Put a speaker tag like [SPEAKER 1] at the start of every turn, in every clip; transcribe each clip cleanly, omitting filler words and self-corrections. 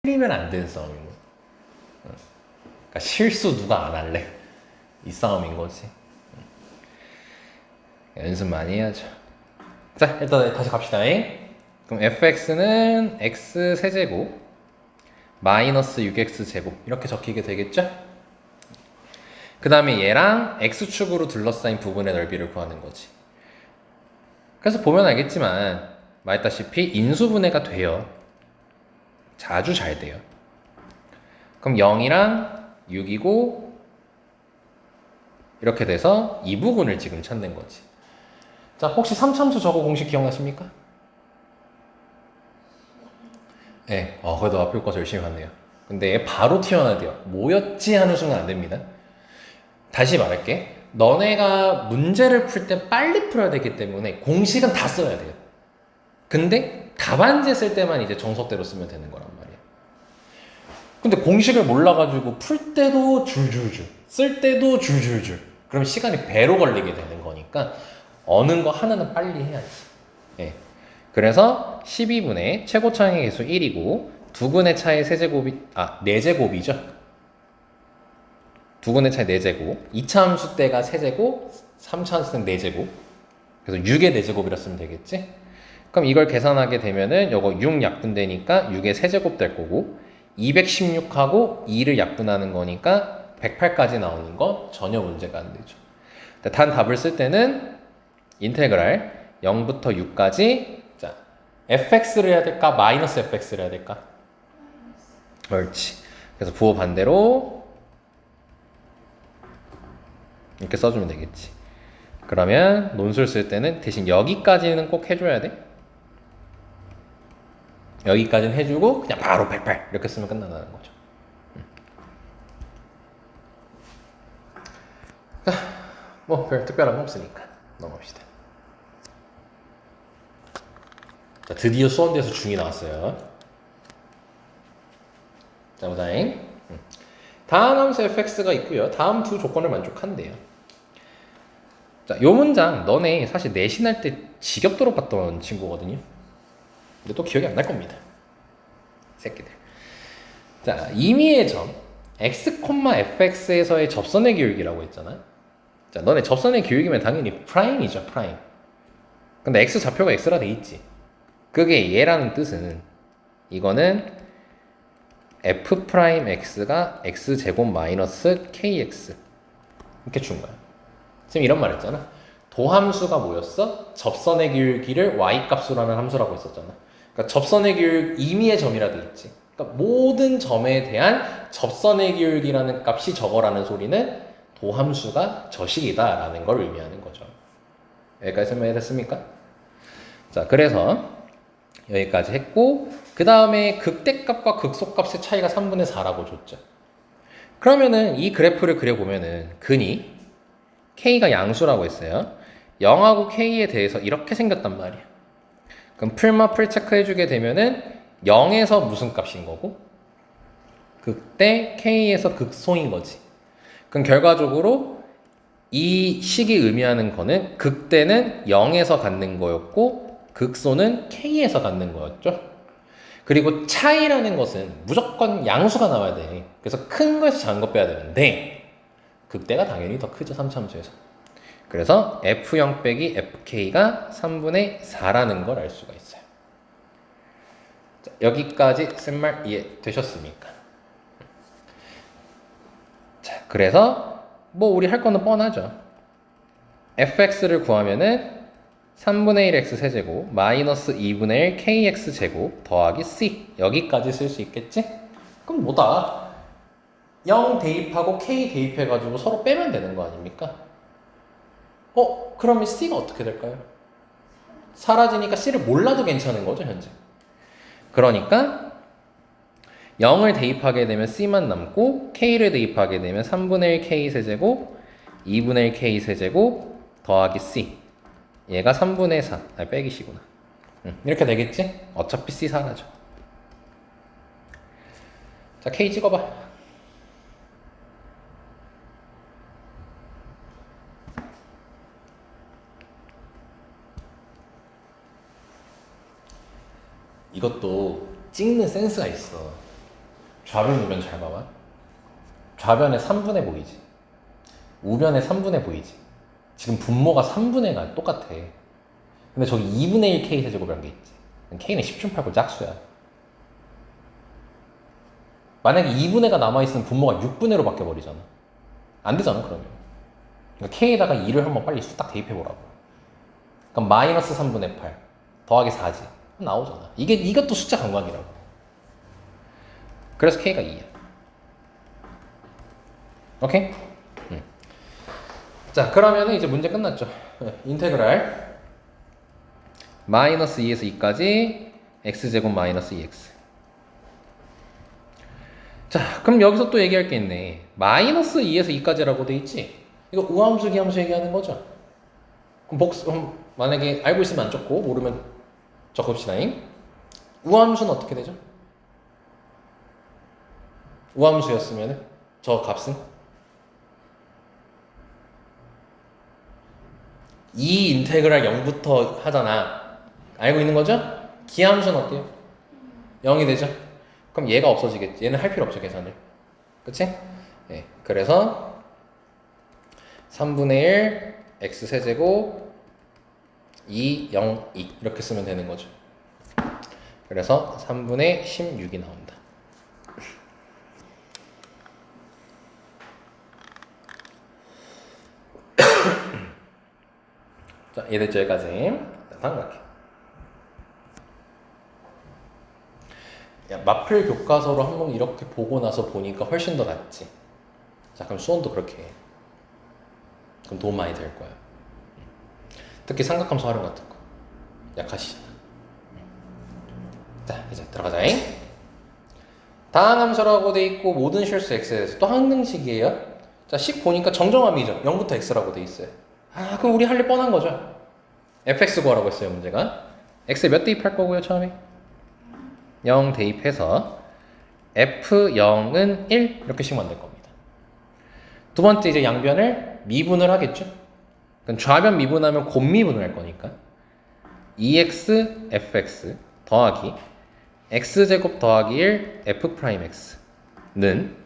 [SPEAKER 1] 틀리면 안 되는 싸움인 거야. 그러니까 실수 누가 안 할래? 이 싸움인 거지. 연습 많이 해야죠. 자, 일단 다시 갑시다. 그럼 fx는 x 세제곱 마이너스 6x 제곱 이렇게 적히게 되겠죠? 그 다음에 얘랑 x축으로 둘러싸인 부분의 넓이를 구하는 거지. 그래서 보면 알겠지만 말했다시피 인수분해가 돼요. 자주 잘 돼요. 그럼 0이랑 6이고 이렇게 돼서 이 부분을 지금 찾는 거지. 자, 혹시 3참수 저거 공식 기억나십니까? 네, 그래도 앞에 거서 열심히 봤네요. 근데 얘 바로 튀어나와야 돼요. 뭐였지 하는 순간 안 됩니다. 다시 말할게. 너네가 문제를 풀 때 빨리 풀어야 되기 때문에 공식은 다 써야 돼요. 근데 답안지 쓸 때만 이제 정석대로 쓰면 되는 거란 말이야. 근데 공식을 몰라가지고 풀 때도 줄줄줄, 쓸 때도 줄줄줄. 그럼 시간이 배로 걸리게 되는 거니까 어느 거 하나는 빨리 해야지. 예. 그래서 12분의 최고차항의 개수 1이고 두 근의 차의 세제곱이 4제곱이죠. 두 근의 차의 4제곱. 2차 함수 때가 세제곱, 3차 함수 때는 4제곱. 그래서 6의 4제곱이라 쓰면 되겠지? 그럼 이걸 계산하게 되면은 요거 6 약분되니까 6의 세제곱 될 거고 216하고 2를 약분하는 거니까 108까지 나오는 거 전혀 문제가 안 되죠. 단 답을 쓸 때는 인테그랄 0부터 6까지 자 fx를 해야 될까 마이너스 fx를 해야 될까? 옳지. 그래서 부호 반대로 이렇게 써주면 되겠지. 그러면 논술 쓸 때는 대신 여기까지는 꼭 해줘야 돼. 여기까지는 해주고 그냥 바로 108 이렇게 쓰면 끝난다는 거죠. 뭐 별 특별한 거 없으니까 넘어갑시다. 자, 드디어 수원대에서 중이 나왔어요. 자, 보자잉. 다음 함수 fx가 있고요. 다음 두 조건을 만족한대요. 자, 요 문장 너네 사실 내신할 때 지겹도록 봤던 친구거든요. 근데 또 기억이 안 날 겁니다. 새끼들. 자, 임의의 점 x, fx에서의 접선의 교육이라고 했잖아. 자, 너네 접선의 교육이면 당연히 프라임이죠, 프라임. 근데 x 좌표가 x라 돼 있지. 그게 얘라는 뜻은 이거는 f'x가 x제곱 마이너스 kx 이렇게 준 거야. 지금 이런 말 했잖아. 도함수가 뭐였어? 접선의 기울기를 y값으로 하는 함수라고 했었잖아. 그러니까 접선의 기울기 임의의 점이라 돼 있지. 그러니까 모든 점에 대한 접선의 기울기라는 값이 저거라는 소리는 도함수가 저식이다라는 걸 의미하는 거죠. 여기까지 설명이 됐습니까? 자, 그래서 여기까지 했고 그 다음에 극대값과 극소값의 차이가 3분의 4라고 줬죠. 그러면은 이 그래프를 그려보면은 근이 K가 양수라고 했어요. 0하고 K에 대해서 이렇게 생겼단 말이야. 그럼 풀 체크해주게 되면은 0에서 무슨 값인 거고 극대 K에서 극소인 거지. 그럼 결과적으로 이 식이 의미하는 거는 극대는 0에서 갖는 거였고 극소는 K에서 갖는 거였죠. 그리고 차이라는 것은 무조건 양수가 나와야 돼. 그래서 큰 것이 작은 것 빼야 되는데 극대가 당연히 더 크죠. 3차함수에서. 그래서 F0 빼기 FK가 3분의 4라는 걸 알 수가 있어요. 자, 여기까지 쓴말 이해되셨습니까? 자, 그래서 뭐 우리 할 거는 뻔하죠. fx를 구하면은 3분의 1 x 세제곱 마이너스 2분의 1 kx 제곱 더하기 c 여기까지 쓸 수 있겠지? 그럼 뭐다? 0 대입하고 k 대입해가지고 서로 빼면 되는 거 아닙니까? 그러면 c가 어떻게 될까요? 사라지니까 c를 몰라도 괜찮은 거죠, 현재. 그러니까 0을 대입하게 되면 c만 남고 k를 대입하게 되면 3분의 1 k 세제곱 2분의 1 k 세제곱 더하기 c 얘가 3분의 4 빼기 c구나. 이렇게 되겠지? 어차피 c 사라져. 자, k 찍어봐. 이것도 찍는 센스가 있어. 좌변 우변 잘 봐봐. 좌변에 3분의 보이지. 우변에 3분의 보이지. 지금 분모가 3분의가 똑같아. 근데 저기 2분의 1 k 세제곱이라는 게 있지. k는 10중 8구 짝수야. 만약에 2분의가 남아있으면 분모가 6분의로 바뀌어버리잖아. 안 되잖아, 그러면. 그러니까 k에다가 2를 한번 빨리 딱 대입해보라고. 그럼 마이너스 3분의 8 더하기 4지. 나오잖아. 이것도 숫자 감각이라고. 그래서 k가 2야. 오케이? 자, 그러면 이제 문제 끝났죠. 인테그랄 마이너스 2에서 2까지 x제곱 마이너스 2x. 자, 그럼 여기서 또 얘기할 게 있네. 마이너스 2에서 2까지라고 돼 있지? 이거 우함수, 기함수 얘기하는 거죠? 그럼 만약에 알고 있으면 안 적고 모르면 적읍시다잉. 우함수는 어떻게 되죠? 우함수였으면 저 값은? 이 인테그랄 0부터 하잖아. 알고 있는 거죠? 기함수는 어때요? 0이 되죠? 그럼 얘가 없어지겠지. 얘는 할 필요 없죠, 계산을. 그치? 네. 그래서 3분의 1 x 세제곱 2, 0, 2 이렇게 쓰면 되는 거죠. 그래서 3분의 16이 나온다. 자, 이해됐죠? 여기까지. 자, 다음 갈게요. 야, 마플 교과서로 한번 이렇게 보고 나서 보니까 훨씬 더 낫지. 자, 그럼 수원도 그렇게 해. 그럼 도움 많이 될 거야. 특히 삼각함수 활용 같은 거 약하시잖아. 자, 이제 들어가자잉. 다항함수라고 돼 있고 모든 실수 x에 대해서 또 항등식이에요. 자, 식 보니까 정정함이죠. 0부터 x라고 돼 있어요. 아, 그럼 우리 할 일 뻔한 거죠. fx 구하라고 했어요, 문제가. x에 몇 대입할 거고요, 처음에? 0 대입해서 f0은 1 이렇게 식 만들 겁니다. 두 번째 이제 양변을 미분을 하겠죠. 그럼 좌변 미분하면 곱미분을 할 거니까 2x fx 더하기 x제곱 더하기 1 f'x는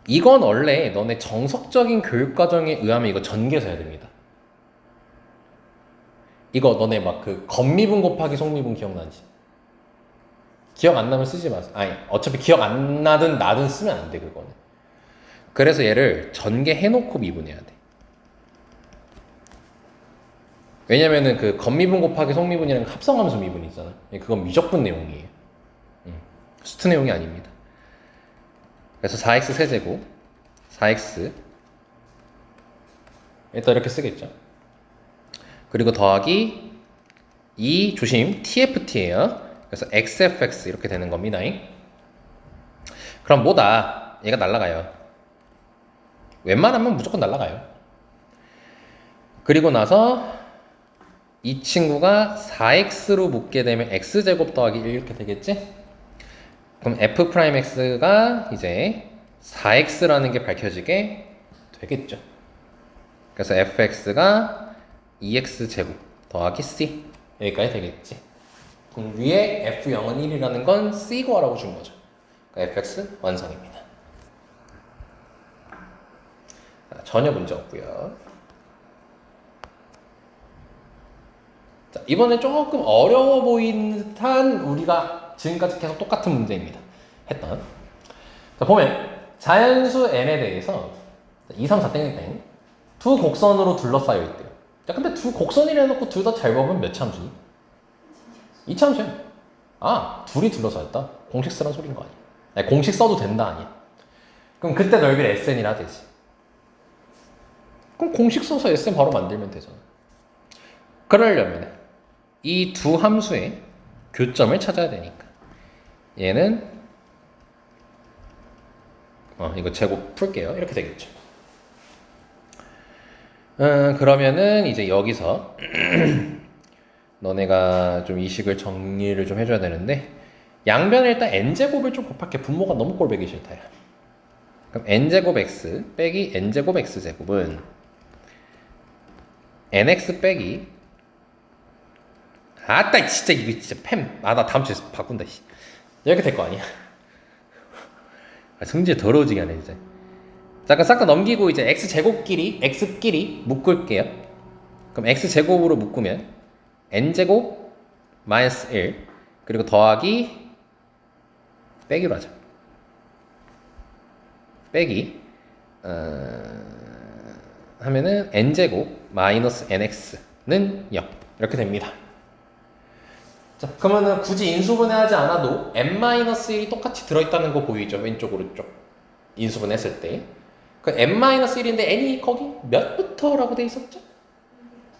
[SPEAKER 1] 이건 원래 너네 정석적인 교육과정에 의하면 이거 전개해서 해야 됩니다. 이거 너네 막 그 겉미분 곱하기 속미분 기억나지? 기억 안 나면 쓰지 마세요. 아니, 어차피 기억 안 나든 나든 쓰면 안 돼, 그거는. 그래서 얘를 전개해놓고 미분해야 돼. 왜냐면은 그 겉미분 곱하기 속미분이랑 합성함수 미분이 있잖아. 그건 미적분 내용이에요. 수트 내용이 아닙니다. 그래서 4x 세제곱 4x 일단 이렇게 쓰겠죠. 그리고 더하기 2 조심 TFT예요. 그래서 XFX 이렇게 되는 겁니다. 그럼 뭐다? 얘가 날라가요. 웬만하면 무조건 날라가요. 그리고 나서 이 친구가 4x로 묶게 되면 x제곱 더하기 1 이렇게 되겠지? 그럼 f'x가 이제 4x라는 게 밝혀지게 되겠죠. 그래서 fx가 2x제곱 더하기 c 여기까지 되겠지. 그럼 위에 f0은 1이라는 건 c 구하라고 준 거죠. 그러니까 fx 완성입니다. 전혀 문제 없고요. 자, 이번에 조금 어려워 보이는 듯한 우리가 지금까지 계속 똑같은 문제입니다. 했던. 자, 보면 자연수 n에 대해서 2, 3, 4 땡땡땡 두 곡선으로 둘러싸여 있대요. 자, 근데 두 곡선이라 해놓고 둘 다 잘 보면 몇 참수니? 2참수야. 아, 둘이 둘러싸였다? 공식 쓰란 소리인 거 아니야? 아니, 공식 써도 된다 아니야? 그럼 그때 넓이를 SN이라 되지. 그럼 공식 써서 SN 바로 만들면 되잖아. 그러려면 이 두 함수의 교점을 찾아야 되니까 얘는 이거 제곱 풀게요. 이렇게 되겠죠. 그러면은 이제 여기서 너네가 좀 이 식을 정리를 좀 해줘야 되는데 양변에 일단 n제곱을 좀 곱할게. 분모가 너무 꼴보기 싫다야. 그럼 n제곱 x 빼기 n제곱 x제곱은 nx 빼기 아따 진짜 이거 진짜 팸. 나 다음 주에 바꾼다. 이렇게 될 거 아니야. 성질 더러워지게 하네 이제. 잠깐 싹 다 넘기고 이제 x제곱끼리 x끼리 묶을게요. 그럼 x제곱으로 묶으면 n제곱 마이너스 1 그리고 더하기 빼기로 하자. 빼기 하면은 n제곱 마이너스 nx는 0 이렇게 됩니다. 자, 그러면은 굳이 인수분해하지 않아도 n-1이 똑같이 들어있다는 거 보이죠? 왼쪽 오른쪽 인수분해했을 때 그 n-1인데 n이 거기 몇부터라고 돼 있었죠?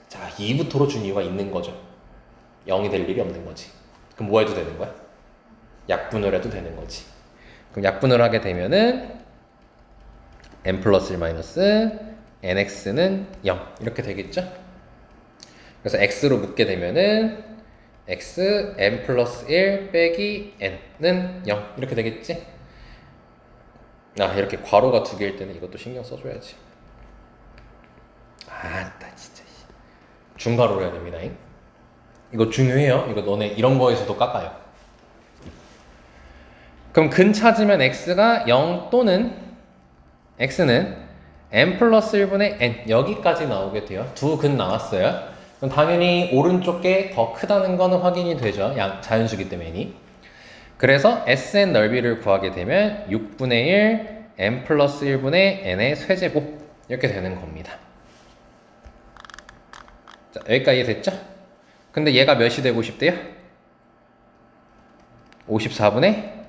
[SPEAKER 1] 자, 2부터로 준 이유가 있는 거죠. 0이 될 일이 없는 거지. 그럼 뭐 해도 되는 거야? 약분을 해도 되는 거지. 그럼 약분을 하게 되면은 n 플러스 1 마이너스 nx는 0 이렇게 되겠죠? 그래서 x로 묶게 되면은 x n 플러스 1 빼기 n는 0 이렇게 되겠지? 아, 이렇게 괄호가 두 개일 때는 이것도 신경 써줘야지. 아, 나 진짜 중괄호로 해야 됩니다. 이거 중요해요. 이거 너네 이런 거에서도 깎아요. 그럼 근 찾으면 x가 0 또는 x는 n 플러스 1분의 n 여기까지 나오게 돼요. 두 근 나왔어요. 그럼 당연히 오른쪽 게 더 크다는 거는 확인이 되죠. 자연수기 때문에. 그래서 Sn 넓이를 구하게 되면 6분의 1 n 플러스 1분의 n의 쇠제곱 이렇게 되는 겁니다. 자, 여기까지 됐죠? 근데 얘가 몇이 되고 싶대요? 54분의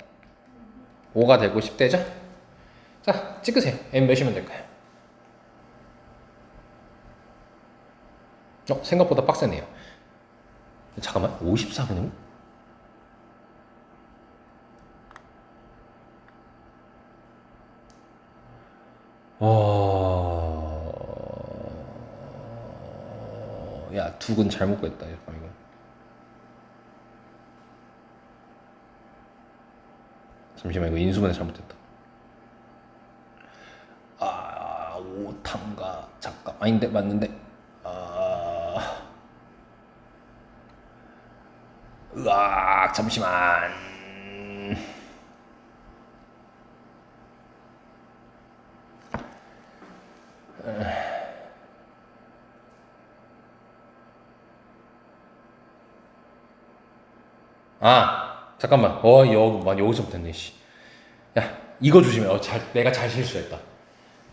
[SPEAKER 1] 5가 되고 싶대죠? 자, 찍으세요. n 몇이면 될까요? 생각보다 빡세네요. 잠깐만, 54분의 5? 야, 두근 잘못 구했다. 이거. 잠시만, 이거 인수분해 잘못됐다. 아, 5탐가. 잠깐. 아닌데, 맞는데. 으악, 잠시만. 아, 잠깐만. 여기서부터 됐네, 씨. 야, 이거 조심해. 내가 잘 실수했다.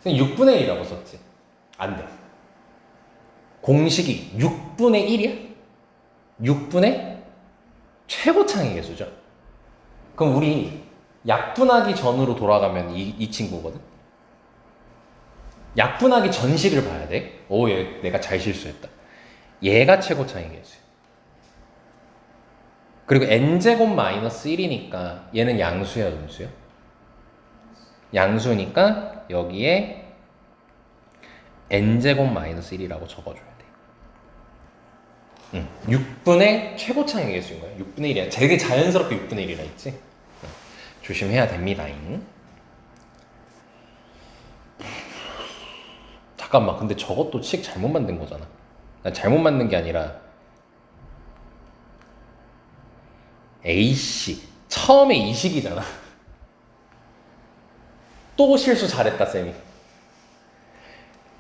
[SPEAKER 1] 6분의 1이라고 썼지. 안 돼. 공식이 6분의 1이야? 6분의 최고창의 개수죠. 그럼 우리 약분하기 전으로 돌아가면 이 친구거든? 약분하기 전식을 봐야 돼. 내가 잘 실수했다. 얘가 최고창의 개수. 그리고 n제곱 마이너스 1이니까 얘는 양수야, 음수야? 양수니까 여기에 n제곱 마이너스 1이라고 적어줘야 돼. 6분의 최고창의 개수인 거야. 6분의 1이야. 되게 자연스럽게 6분의 1이라 했지? 조심해야 됩니다. 잠깐만, 근데 저것도 식 잘못 만든 거잖아. 난 잘못 만든 게 아니라 A씨 처음에 이 식이잖아. 또 실수 잘했다, 쌤이.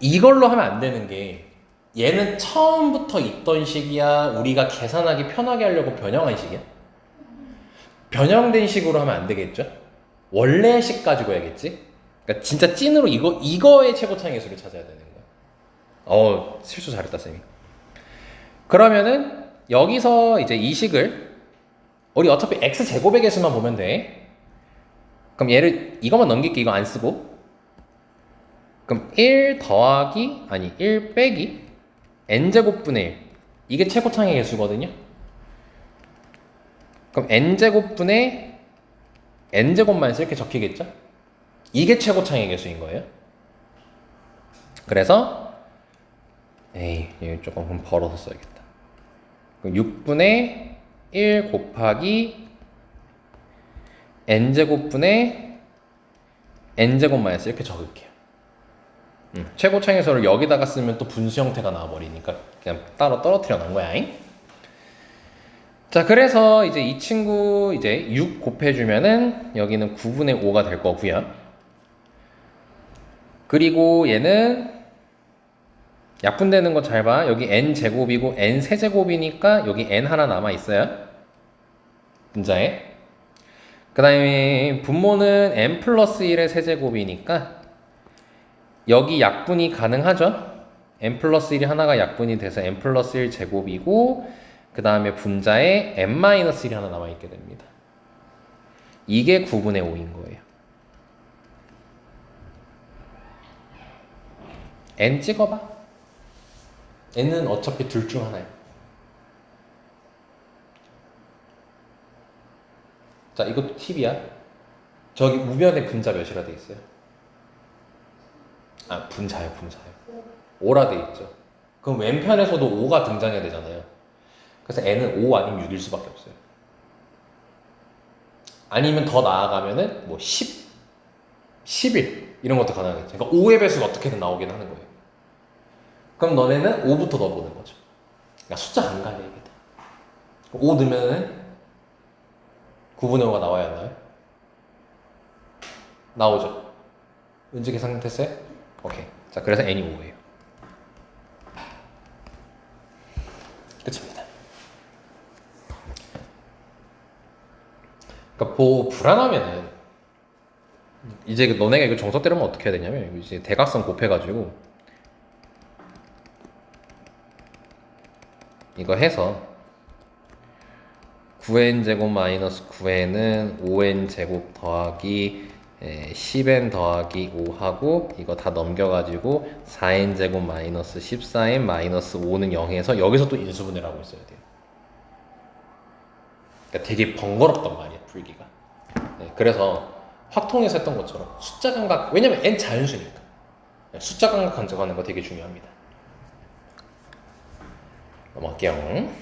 [SPEAKER 1] 이걸로 하면 안 되는 게 얘는 처음부터 있던 식이야, 우리가 계산하기 편하게 하려고 변형한 식이야? 변형된 식으로 하면 안 되겠죠? 원래 식 가지고 해야겠지? 그러니까 진짜 찐으로 이거의 최고창의 수를 찾아야 되는 거야. 실수 잘했다, 쌤이. 그러면은 여기서 이제 이 식을 우리 어차피 x제곱의 개수만 보면 돼. 그럼 얘를 이거만 넘길게. 이거 안 쓰고. 그럼 1 빼기 n제곱분의 1 이게 최고창의 개수거든요. 그럼 n제곱분의 n제곱만 이렇게 적히겠죠? 이게 최고창의 개수인 거예요. 그래서 얘 조금 벌어서 써야겠다. 그럼 6분의 1 곱하기 n제곱분의 n제곱 마이너스 이렇게 적을게요. 최고창에서를 여기다가 쓰면 또 분수 형태가 나와버리니까 그냥 따로 떨어뜨려 놓은 거야. 자, 그래서 이제 이 친구 이제 6 곱해주면은 여기는 9분의 5가 될 거고요. 그리고 얘는 약분되는 거 잘 봐. 여기 n 제곱이고 n 세제곱이니까 여기 n 하나 남아 있어요. 분자에. 그 다음에 분모는 n 플러스 1의 세제곱이니까 여기 약분이 가능하죠. n 플러스 1이 하나가 약분이 돼서 n 플러스 1 제곱이고 그 다음에 분자에 n 마이너스 1이 하나 남아있게 됩니다. 이게 9분의 5인 거예요. n 찍어봐. n은 어차피 둘 중 하나예요. 자, 이것도 팁이야. 저기 우변에 분자 몇이라 돼 있어요? 아, 분자요. 5라 돼 있죠. 그럼 왼편에서도 5가 등장해야 되잖아요. 그래서 n은 5 아니면 6일 수밖에 없어요. 아니면 더 나아가면은 뭐 10, 11 이런 것도 가능하겠죠. 그러니까 5의 배수가 어떻게든 나오긴 하는 거예요. 그럼 너네는 5부터 넣어보는 거죠. 그러니까 숫자 간간히 얘기다. 5 넣으면은 9분의 5가 나와야 하나요? 나오죠. 은지 계산됐어요? 오케이. 자, 그래서 n이 5예요. 끝입니다. 그러니까 불안하면은 이제 너네가 이거 정석 때리면 어떻게 해야 되냐면 이제 대각선 곱해가지고 이거 해서 9n 제곱 마이너스 9n은 5n 제곱 더하기 10n 더하기 5하고 이거 다 넘겨가지고 4n 제곱 마이너스 14n 마이너스 5는 0에서 여기서 또 인수분해를 하고 있어야 돼요. 그러니까 되게 번거롭단 말이야 풀기가. 네, 그래서 확통에서 했던 것처럼 숫자 감각, 왜냐면 n 자연수니까 숫자 감각 간접하는 거 되게 중요합니다. 넘어갈게요.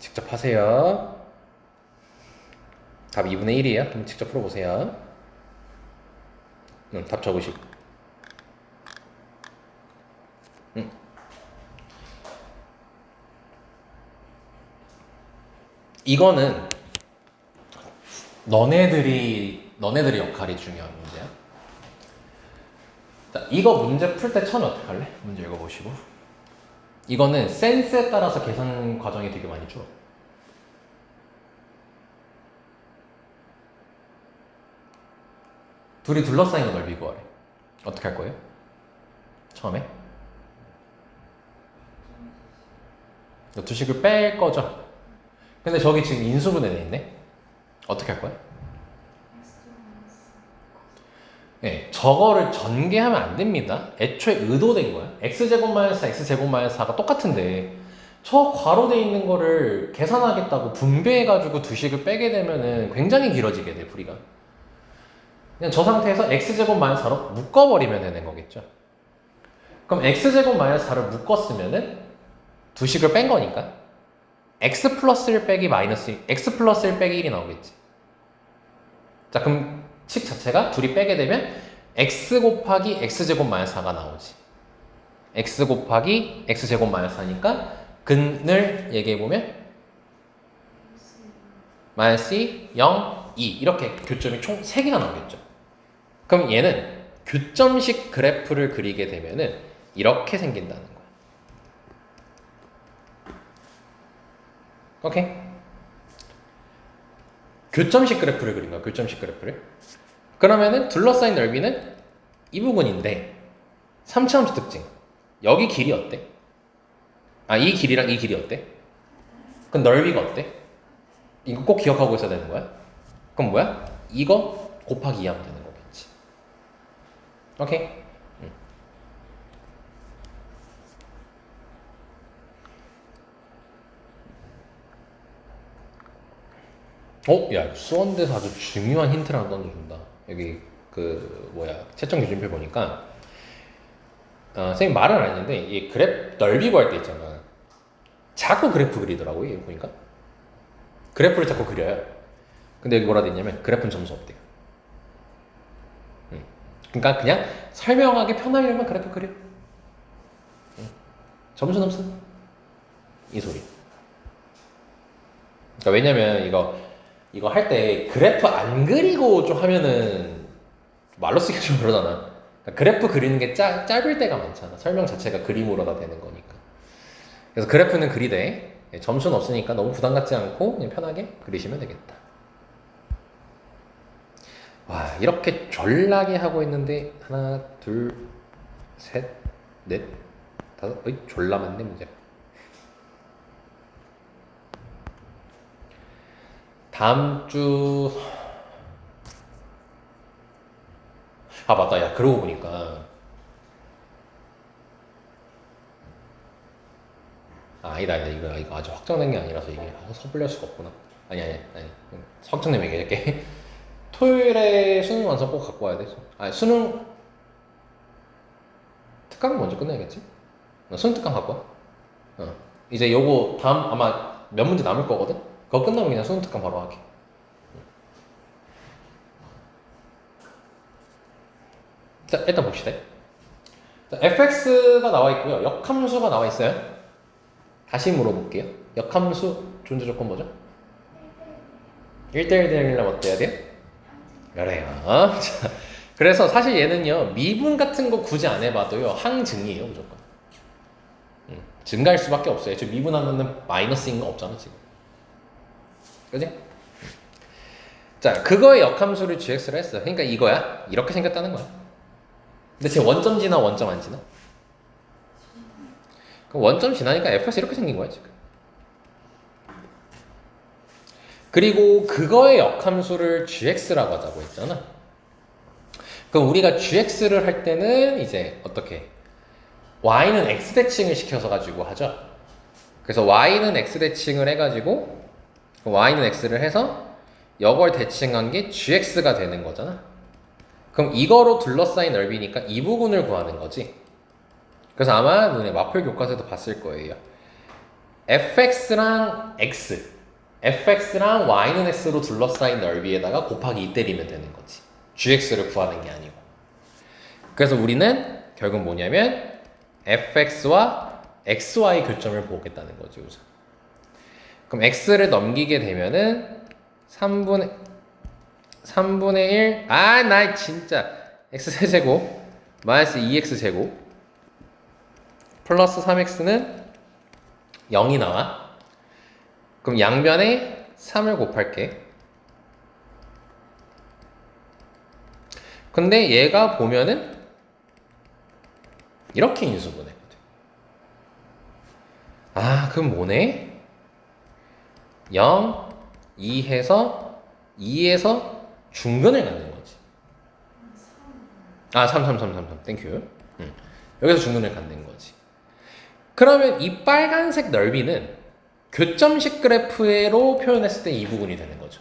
[SPEAKER 1] 직접 하세요. 답 2분의 1이에요. 그럼 직접 풀어보세요. 답 적으시고. 이거는 너네들이 역할이 중요한 문제야. 자, 이거 문제 풀 때 처음에 어떻게 할래? 문제 읽어보시고. 이거는 센스에 따라서 계산 과정이 되게 많이 줄어. 둘이 둘러싸인 넓이 구하래. 어떻게 할 거예요? 처음에? 두식을 뺄 거죠? 근데 저기 지금 인수분해 돼 있네? 어떻게 할 거야? 네, 저거를 전개하면 안 됩니다. 애초에 의도된 거야. x제곱 마이너스 4, x제곱 마이너스 4가 똑같은데 저 괄호돼 있는 거를 계산하겠다고 분배해가지고 두식을 빼게 되면은 굉장히 길어지게 돼, 풀이가. 그냥 저 상태에서 x제곱 마이너스 4로 묶어버리면 되는 거겠죠. 그럼 x제곱 마이너스 4를 묶었으면은 두식을 뺀 거니까 x 플러스 1 빼기 마이너스 1, x 플러스 1 빼기 1이 나오겠지. 자, 그럼 식 자체가 둘이 빼게 되면 x 곱하기 x제곱 마이너스 4가 나오지. x 곱하기 x제곱 마이너스 4니까 근을 얘기해보면 마이너스 2, 0, 2 이렇게 교점이 총 3개가 나오겠죠. 그럼 얘는 교점식 그래프를 그리게 되면은 이렇게 생긴다는 거야. 오케이? 교점식 그래프를 그린 거야. 교점식 그래프를. 그러면은 둘러싸인 넓이는 이 부분인데 3차함수 특징. 여기 길이 어때? 아, 이 길이랑 이 길이 어때? 그럼 넓이가 어때? 이거 꼭 기억하고 있어야 되는 거야. 그럼 뭐야? 이거 곱하기 2 하면 되는 거겠지. 오케이? 야, 수원대에서 아주 중요한 힌트를 하나 던져준다. 여기 채점 기준표 보니까 선생님 말은 안 했는데 이 그래프 넓이 구할 때 있잖아. 자꾸 그래프 그리더라고. 이게 보니까 그래프를 자꾸 그려요. 근데 여기 뭐라 돼 있냐면 그래프는 점수 없대요. 그러니까 그냥 설명하기 편하려면 그래프 그려. 점수는 없어. 이 소리. 그러니까 왜냐면 이거 할 때 그래프 안 그리고 좀 하면은 말로 쓰기가 좀 그러잖아. 그러니까 그래프 그리는 게 짧을 때가 많잖아. 설명 자체가 그림으로 다 되는 거니까. 그래서 그래프는 그리되 점수는 없으니까 너무 부담 갖지 않고 그냥 편하게 그리시면 되겠다. 와, 이렇게 졸라게 하고 있는데 하나, 둘, 셋, 넷, 다섯, 어이 졸라 많네 문제. 다음 주 맞다. 야, 그러고 보니까 아니다. 이거 아직 확정된 게 아니라서 이게 섣불릴 수가 없구나. 아니. 확정되면 얘기할게. 토요일에 수능 완성 꼭 갖고 와야 돼. 수능 특강 먼저 끝내야겠지? 수능 특강 갖고 와. 이제 요거 다음 아마 몇 문제 남을 거거든? 그거 끝나면 그냥 수능 특강 바로 하게. 자, 일단 봅시다. 자, fx가 나와 있고요. 역함수가 나와 있어요. 다시 물어볼게요. 역함수 존재 조건 뭐죠? 1대1 되려면 어때야 돼요? 그래요. 자, 그래서 사실 얘는요, 미분 같은 거 굳이 안 해봐도요, 항증이에요, 무조건. 증가할 수밖에 없어요. 지금 미분하면은 마이너스인 거 없잖아, 지금. 그지? 자, 그거의 역함수를 gx로 했어. 그러니까 이거야. 이렇게 생겼다는 거야. 근데 지금 원점 지나 원점 안 지나? 그럼 원점 지나니까 fx 이렇게 생긴 거야, 지금. 그리고 그거의 역함수를 gx라고 하자고 했잖아. 그럼 우리가 gx를 할 때는 이제 어떻게? y는 x 대칭을 시켜서 가지고 하죠. 그래서 y는 x 대칭을 해가지고 y는 x를 해서 이걸 대칭한 게 gx가 되는 거잖아. 그럼 이거로 둘러싸인 넓이니까 이 부분을 구하는 거지. 그래서 아마 너네 마플 교과서에도 봤을 거예요. fx랑 x, fx랑 y는 x로 둘러싸인 넓이에다가 곱하기 2 때리면 되는 거지. gx를 구하는 게 아니고. 그래서 우리는 결국 뭐냐면 fx와 xy 교점을 보겠다는 거지, 우선. 그럼 x를 넘기게 되면은 3분의 1 나 진짜 x 세제곱 마이너스 2x 제곱 플러스 3x는 0이 나와. 그럼 양변에 3을 곱할게. 근데 얘가 보면은 이렇게 인수분해거든. 그럼 뭐네? 0, 2 해서 2에서 중근을 갖는 거지. 3. 땡큐. 여기서 중근을 갖는 거지. 그러면 이 빨간색 넓이는 교점식 그래프로 표현했을 때 이 부분이 되는 거죠.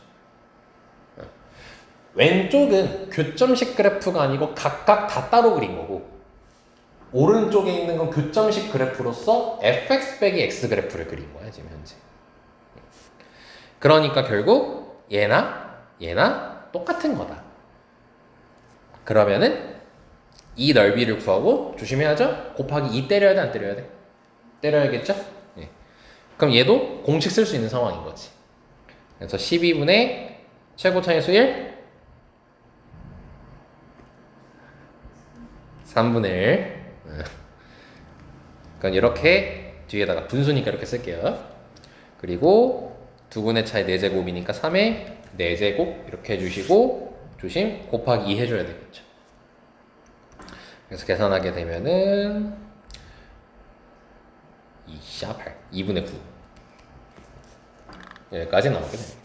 [SPEAKER 1] 왼쪽은 교점식 그래프가 아니고 각각 다 따로 그린 거고, 오른쪽에 있는 건 교점식 그래프로서 fx 빼기 x 그래프를 그린 거야, 지금 현재. 그러니까 결국 얘나 똑같은 거다. 그러면은 이 넓이를 구하고, 조심해야죠. 곱하기 2 때려야 돼, 안 때려야 돼? 때려야겠죠? 예. 그럼 얘도 공식 쓸 수 있는 상황인 거지. 그래서 12분의 최고 차이수 1, 3분의 1. 그러니까 이렇게 뒤에다가 분수니까 이렇게 쓸게요. 그리고 2분의 차이 4제곱이니까 3의 4제곱 이렇게 해주시고, 조심, 곱하기 2 해줘야 되겠죠. 그래서 계산하게 되면은 2분의 9 여기까지 나오게 됩니다.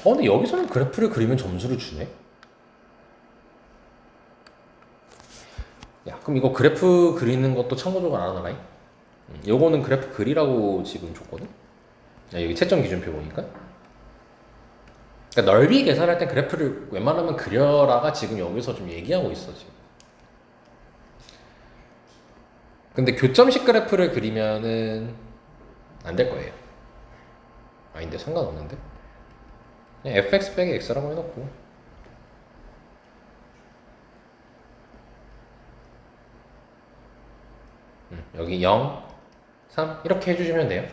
[SPEAKER 1] 근데 여기서는 그래프를 그리면 점수를 주네? 야, 그럼 이거 그래프 그리는 것도 참고적으로 알아놔라. 요거는 그래프 그리라고 지금 줬거든? 야, 여기 채점 기준표 보니까. 그러니까 넓이 계산할 때 그래프를 웬만하면 그려라가 지금 여기서 좀 얘기하고 있어, 지금. 근데 교점식 그래프를 그리면은 안 될 거예요. 아닌데 상관없는데? 그냥 fx 빼기 x라고 해놓고 여기 0, 3 이렇게 해주시면 돼요.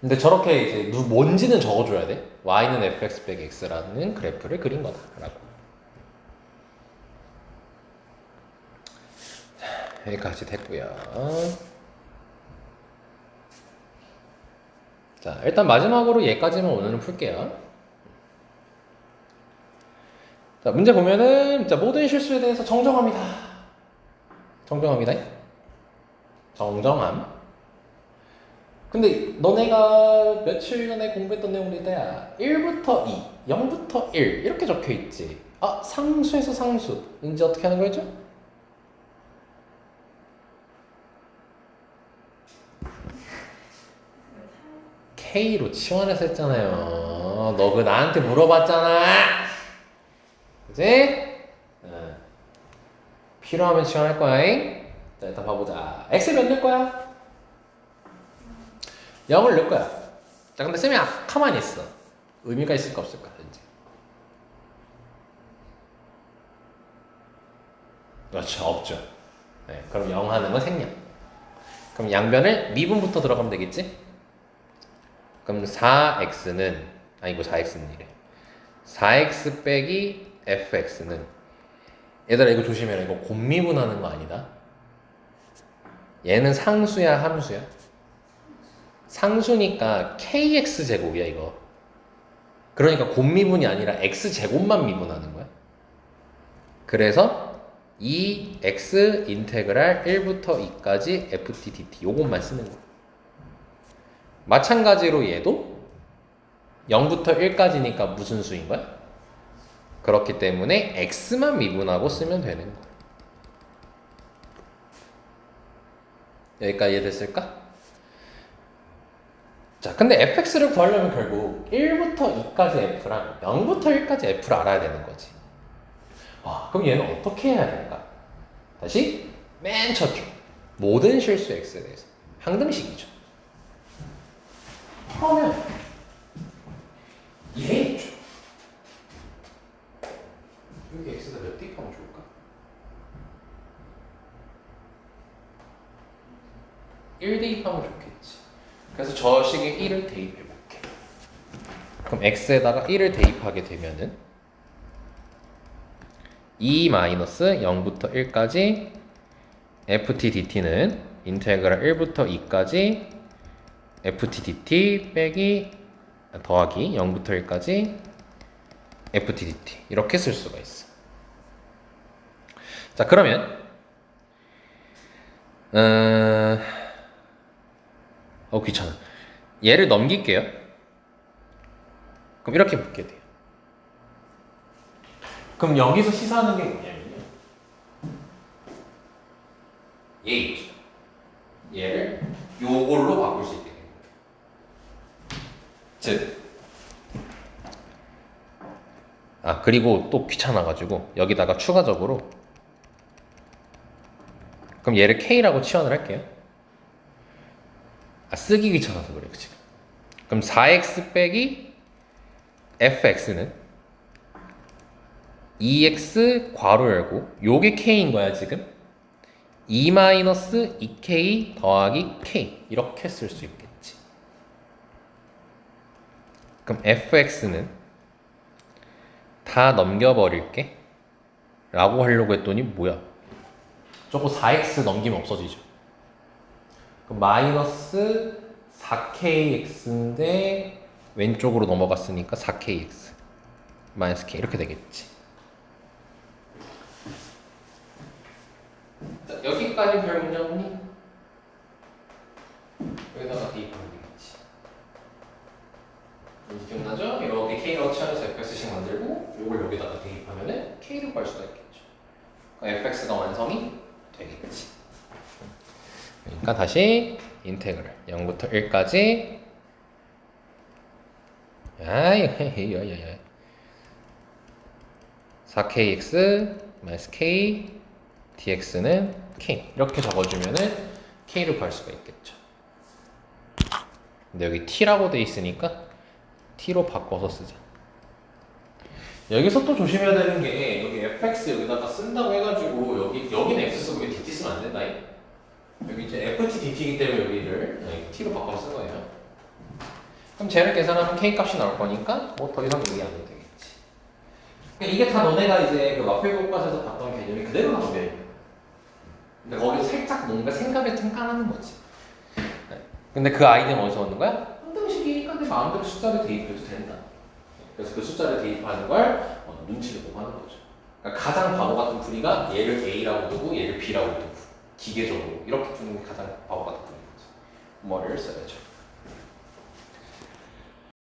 [SPEAKER 1] 근데 저렇게 이제 뭔지는 적어줘야 돼. y는 fx 빼기 x라는 그래프를 그린 거다 라고. 여기까지 됐고요. 자, 일단 마지막으로 얘까지만 오늘은 풀게요. 자, 문제 보면은 자, 모든 실수에 대해서 정정합니다. 정정합니다. 정정함. 근데 너네가 며칠 전에 공부했던 내용들이다. 1부터 2, 0부터 1 이렇게 적혀 있지. 아, 상수에서 상수. 이제 어떻게 하는 거였죠? K로 치환해서 했잖아요. 너 그 나한테 물어봤잖아. 그지? 필요하면 치환할 거야. 자, 일단 봐보자. X 몇 넣을 거야? 0을 넣을 거야. 자, 근데 쌤이 가만히 있어. 의미가 있을까 없을까? 이제. 그렇죠. 없죠. 네, 그럼 0 하는 건 생략. 그럼 양변을 미분부터 들어가면 되겠지? 그럼 4x는 아니고 4x는 이래. 4x 빼기 fx는 얘들아 이거 조심해라. 이거 곱미분하는 거 아니다. 얘는 상수야 함수야? 상수니까 kx 제곱이야 이거. 그러니까 곱미분이 아니라 x 제곱만 미분하는 거야. 그래서 이 x 인테그랄 1부터 2까지 ft dt 요것만 쓰는 거야. 마찬가지로 얘도 0부터 1까지니까 무슨 수인 거야? 그렇기 때문에 x만 미분하고 쓰면 되는 거야. 여기까지 이해됐을까? 자, 근데 fx를 구하려면 결국 1부터 2까지 f랑 0부터 1까지 f를 알아야 되는 거지. 와, 그럼 얘는 어떻게 해야 될까? 다시 맨 첫 줄. 모든 실수 x에 대해서 항등식이죠. 그러면 얘 있죠. 여기 x가 몇 대입하면 좋을까? 1 대입하면 좋겠지. 그래서 저 식에 1을 대입해 볼게. 그럼 x에다가 1을 대입하게 되면은 2-0부터 1까지 ft dt는 인테그랄 1부터 2까지 ft dt 빼기 더하기 0부터 1까지 ft dt 이렇게 쓸 수가 있어. 자, 그러면 귀찮아. 얘를 넘길게요. 그럼 이렇게 붙게 돼요. 그럼 여기서 시사하는 게 뭐냐면요. 얘 있죠. 얘를 요걸로 바꿀 수 있게 돼요. 즉, 그리고 또 귀찮아가지고 여기다가 추가적으로 그럼 얘를 K라고 치환을 할게요. 쓰기 귀찮아서 그래요, 지금. 그럼 4x 빼기 fx는 2x 괄호 열고 요게 k인 거야 지금. 2-2k 더하기 k 이렇게 쓸 수 있겠지. 그럼 fx는 다 넘겨버릴게 라고 하려고 했더니 뭐야, 저거 4x 넘기면 없어지죠. 그럼 마이너스 4kx인데 왼쪽으로 넘어갔으니까 4kx 마이너스 k 이렇게 되겠지. 자, 여기까지 별 문제 없니? 여기다가 대입하면 되겠지. 기억나죠? 이렇게 k라고 치환해서 fx씩 만들고 이걸 여기다가 대입하면은 k를 구할 수가 있겠죠. 그럼 fx가 완성이 되겠지. 그러니까 다시 인테그랄 0부터 1까지 4kx 마이너스 k dx는 k 이렇게 적어주면은 k를 구할 수가 있겠죠. 근데 여기 t라고 돼 있으니까 t로 바꿔서 쓰자. 여기서 또 조심해야 되는 게 여기 fx 여기다가 쓴다고 해가지고 여기는 x 쓰고 여기 dt 쓰면 안 된다. 여기 이제 ft dt이기 때문에 여기를 t로 바꿔서 쓴 거예요. 그럼 쟤를 계산하면 k 값이 나올 거니까 뭐 더 이상 얘기 안 해도 되겠지. 이게 다 너네가 이제 그 마페 교과서에서 봤던 개념이 그대로 나오면 돼. 근데 거기서 살짝 뭔가 생각을 튼간하는 거지. 네. 근데 그 아이디어는 어디서 얻는 거야? 항등식이니까 내 마음대로 숫자를 대입해도 된다. 그래서 그 숫자를 대입하는 걸 눈치를 보고 하는 거죠. 그러니까 가장 바보 같은 풀이가 얘를 A라고 두고 얘를 B라고 두고 기계적으로 이렇게 두는 게 가장 바보 같은 풀인 거죠. 뭐를 써야죠.